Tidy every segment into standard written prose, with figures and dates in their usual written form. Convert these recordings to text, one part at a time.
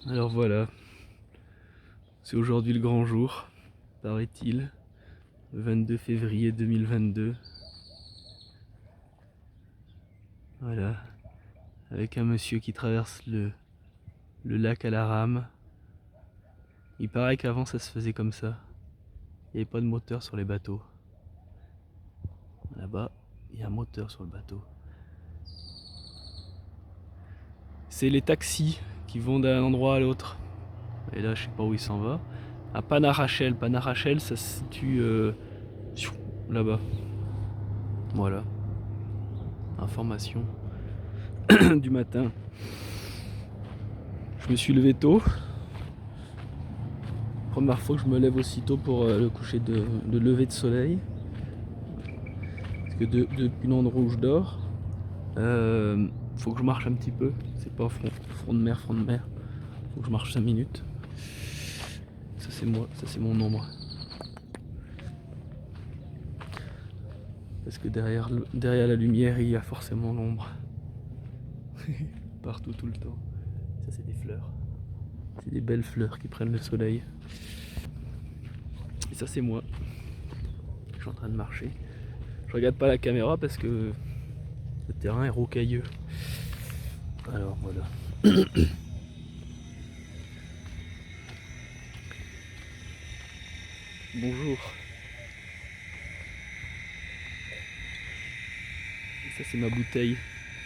Alors voilà, c'est aujourd'hui le grand jour, paraît-il, le 22 février 2022. Voilà, avec un monsieur qui traverse le lac à la rame. Il paraît qu'avant ça se faisait comme ça, il n'y avait pas de moteur sur les bateaux. Là-bas, il y a un moteur sur le bateau. C'est les taxis qui vont d'un endroit à l'autre. Et là, je sais pas où il s'en va. À Panarachel. Panarachel, ça se situe là-bas. Voilà. Information du matin. Je me suis levé tôt. Première fois que je me lève aussitôt pour le coucher de lever de soleil. Parce que depuis l'endroit où je dors, faut que je marche un petit peu. C'est pas front de mer. Faut que je marche 5 minutes. Ça c'est moi, ça c'est mon ombre. Parce que derrière la lumière, il y a forcément l'ombre. Partout, tout le temps. Ça c'est des fleurs. C'est des belles fleurs qui prennent le soleil. Et ça c'est moi. Je suis en train de marcher. Je regarde pas la caméra parce que le terrain est rocailleux. Alors voilà. Bonjour. Et ça c'est ma bouteille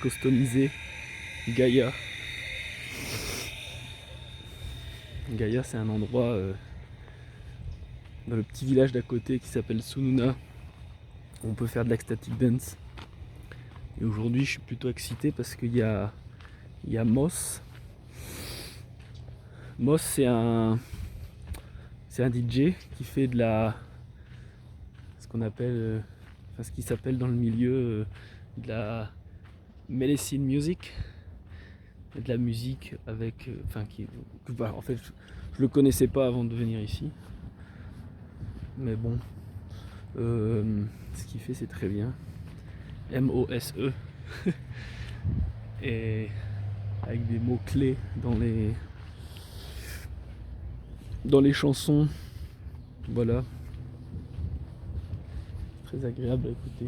customisée Gaïa. Gaïa c'est un endroit dans le petit village d'à côté qui s'appelle Sununa. On peut faire de l'ecstatic dance. Et aujourd'hui je suis plutôt excité parce qu'il y a Moss. Moss c'est un DJ qui fait de ce qu'on appelle, ce qui s'appelle dans le milieu de la medicine music, de la musique avec, en fait je le connaissais pas avant de venir ici, mais bon, ce qu'il fait c'est très bien. M-O-S-E et avec des mots clés dans les chansons. Voilà, très agréable à écouter.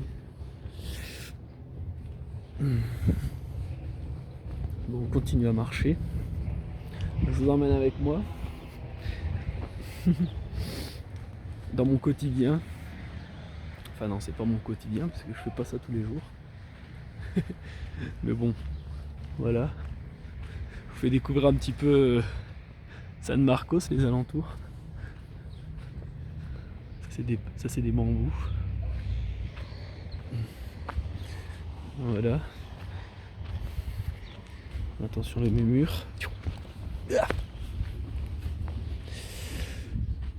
Bon, on continue à marcher. Je vous emmène avec moi dans mon quotidien. Enfin non, c'est pas mon quotidien parce que je fais pas ça tous les jours. Mais bon, voilà. Je vous fais découvrir un petit peu San Marcos, les alentours. Ça c'est des bambous. Voilà. Attention les murs.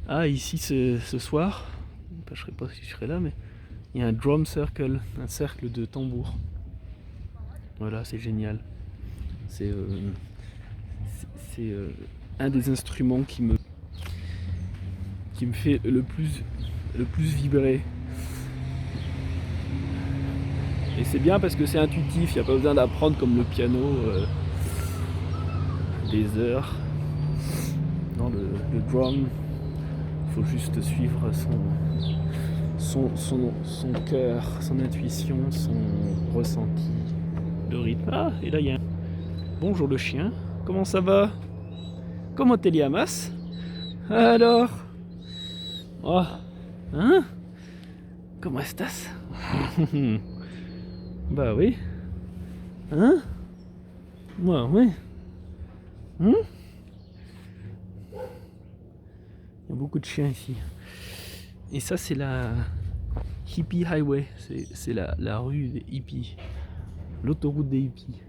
Ah, ici ce soir, je ne sais pas si je serai là, mais il y a un drum circle, un cercle de tambour. Voilà, c'est génial. C'est un des instruments qui me fait le plus vibrer. Et c'est bien parce que c'est intuitif, il n'y a pas besoin d'apprendre comme le piano des heures. Non, le drum, il faut juste suivre son cœur, son intuition, son ressenti, le rythme. Ah, et là il y a un... Bonjour le chien, comment ça va? Comment te llamas? Alors? Oh, hein? Comment estás? Bah oui. Hein? Bah oui. Il y a beaucoup de chiens ici. Et ça c'est la Hippie Highway. C'est la rue des hippies. L'autoroute des hippies.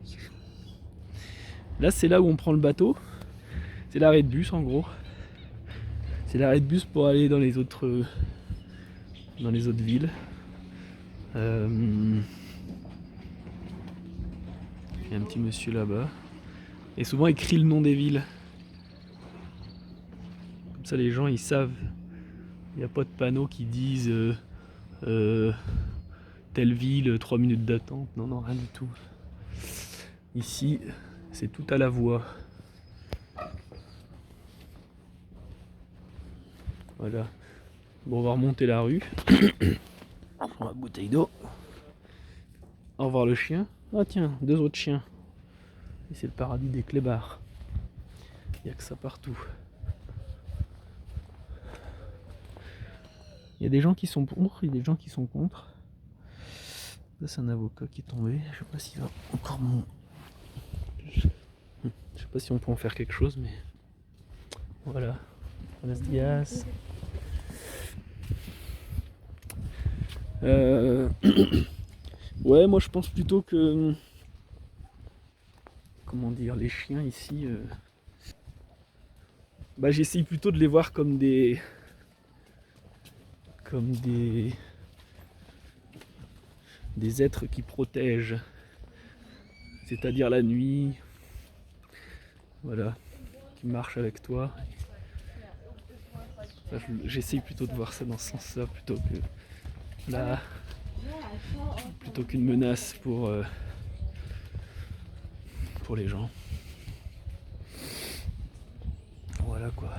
Là c'est là où on prend le bateau. C'est l'arrêt de bus en gros. C'est l'arrêt de bus pour aller dans les autres villes. Il y a un petit monsieur là-bas. Et souvent il crie le nom des villes. Comme ça les gens ils savent. Il n'y a pas de panneaux qui disent telle ville, 3 minutes d'attente. Non, non, rien du tout. Ici, c'est tout à la voix. Voilà. Bon, on va remonter la rue. On prend la bouteille d'eau. Au revoir le chien. Ah tiens, 2 autres chiens. Et c'est le paradis des clébards. Il n'y a que ça partout. Il y a des gens qui sont pour, il y a des gens qui sont contre. Là c'est un avocat qui est tombé. Je sais pas s'il va encore mon... Je sais pas si on peut en faire quelque chose, mais voilà. Buenos dias. Ouais, moi je pense plutôt que... Comment dire, les chiens ici... Bah j'essaye plutôt de les voir comme des... des êtres qui protègent. C'est-à-dire la nuit. Voilà. Qui marchent avec toi. J'essaye plutôt de voir ça dans ce sens-là plutôt que là, plutôt qu'une menace pour les gens. Voilà quoi.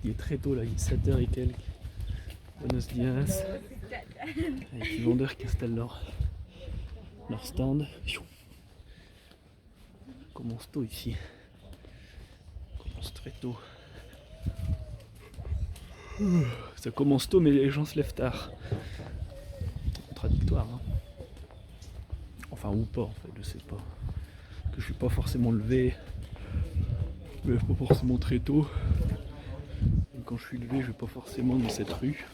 Il est très tôt là, il est 7h et quelques. Buenos dias. Avec les vendeurs qui installent leur stand. Ça commence tôt ici. Ça commence très tôt. Ça commence tôt mais les gens se lèvent tard. Contradictoire hein. Enfin ou pas en fait, je sais pas. Parce que je suis pas forcément levé. Je me lève pas forcément très tôt. Et quand je suis levé, je vais pas forcément dans cette rue.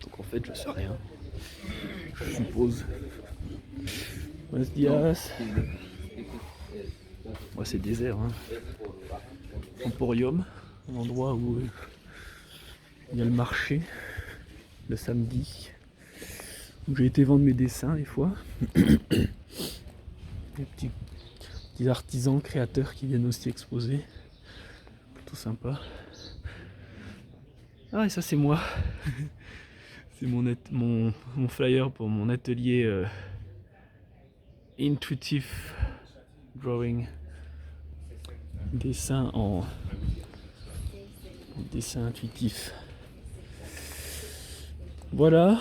Donc en fait je sais rien. Je suppose. Buenos dias. Ouais, c'est désert hein. Emporium, un endroit où il y a le marché le samedi, où j'ai été vendre mes dessins des fois. Des petits artisans, créateurs qui viennent aussi exposer. Plutôt sympa. Ah et ça c'est moi. C'est mon flyer pour mon atelier Intuitive Drawing. Dessin intuitif. Voilà.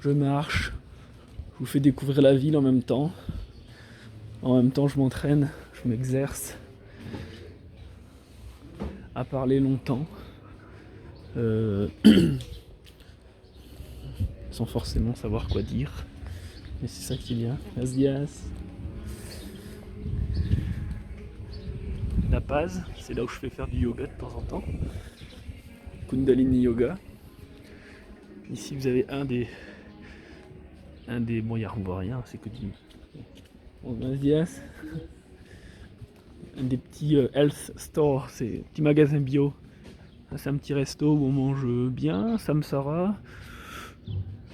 Je marche. Je vous fais découvrir la ville en même temps. En même temps, je m'entraîne, je m'exerce à parler longtemps. Sans forcément savoir quoi dire. Mais c'est ça qui est bien. Buenos dias. La Paz, c'est là où je fais faire du yoga de temps en temps. Kundalini Yoga. Ici vous avez un des bon, on voit rien, c'est que du... Bon, buenos dias. Un des petits health store, c'est un petit magasin bio. C'est un petit resto où on mange bien, samsara,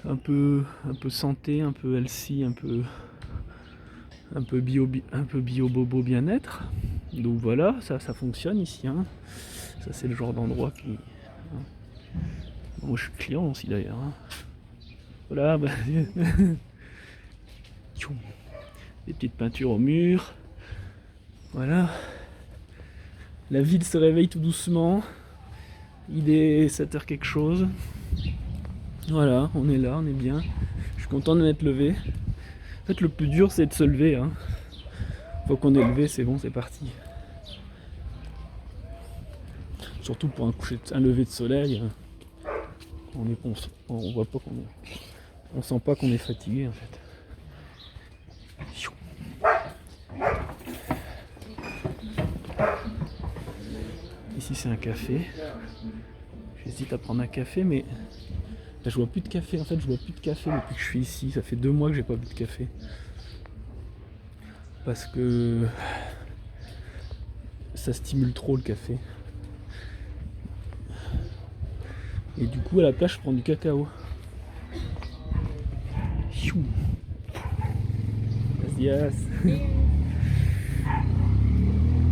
un peu santé, un peu healthy, un peu bio bobo bien-être. Donc voilà, ça fonctionne ici. Hein. Ça c'est le genre d'endroit qui... Hein. Moi je suis client aussi d'ailleurs. Hein. Voilà, bah... des petites peintures au mur. Voilà. La ville se réveille tout doucement. Il est 7h quelque chose. Voilà, on est là, on est bien. Je suis content de m'être levé. En fait, le plus dur, c'est de se lever. Hein. Une fois qu'on est levé, c'est bon, c'est parti. Surtout pour un lever de soleil. On voit pas qu'on est... On sent pas qu'on est fatigué, en fait. Ici, c'est un café. J'hésite à prendre un café, mais... Là, je bois plus de café. En fait, je bois plus de café depuis que je suis ici. Ça fait 2 mois que j'ai pas bu de café. Parce que... ça stimule trop le café. Et du coup, à la place, je prends du cacao. Gracias.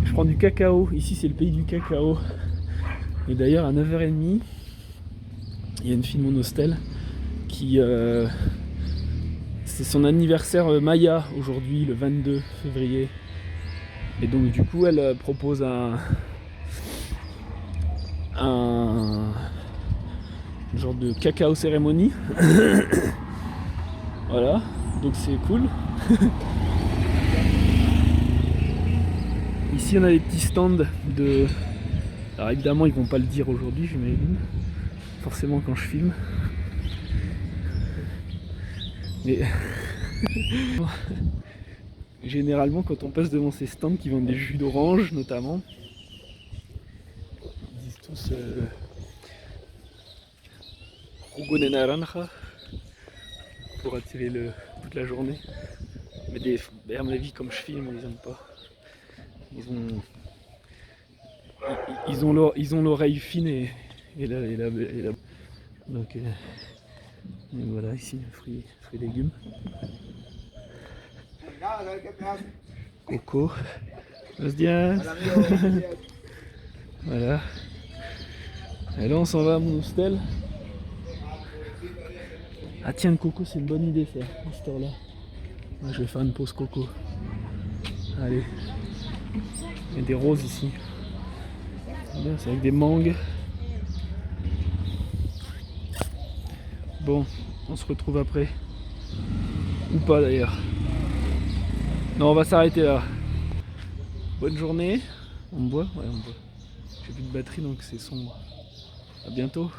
Je prends du cacao. Ici, c'est le pays du cacao. Et d'ailleurs, à 9h30, il y a une fille de mon hostel qui c'est son anniversaire Maya aujourd'hui, le 22 février. Et donc du coup elle propose un genre de cacao cérémonie. Voilà, donc c'est cool. Ici on a des petits stands de... Alors évidemment ils vont pas le dire aujourd'hui, j'imagine, forcément quand je filme. Mais généralement quand on passe devant ces stands qui vendent des jus d'orange notamment, ils disent tous jugo de naranja pour attirer toute la journée. Mais à mon avis comme je filme ils aiment pas. Ils ont l'oreille fine et la donc voilà ici fruits et légumes. Coco. Buenos días. Voilà. Et là on s'en va à mon hostel. Ah tiens le coco c'est une bonne idée ça, à cette heure là. Moi, je vais faire une pause coco. Allez. Il y a des roses ici. C'est avec des mangues. Bon, on se retrouve après. Ou pas d'ailleurs. Non, on va s'arrêter là. Bonne journée. On boit? Ouais, on boit. J'ai plus de batterie donc c'est sombre. À bientôt.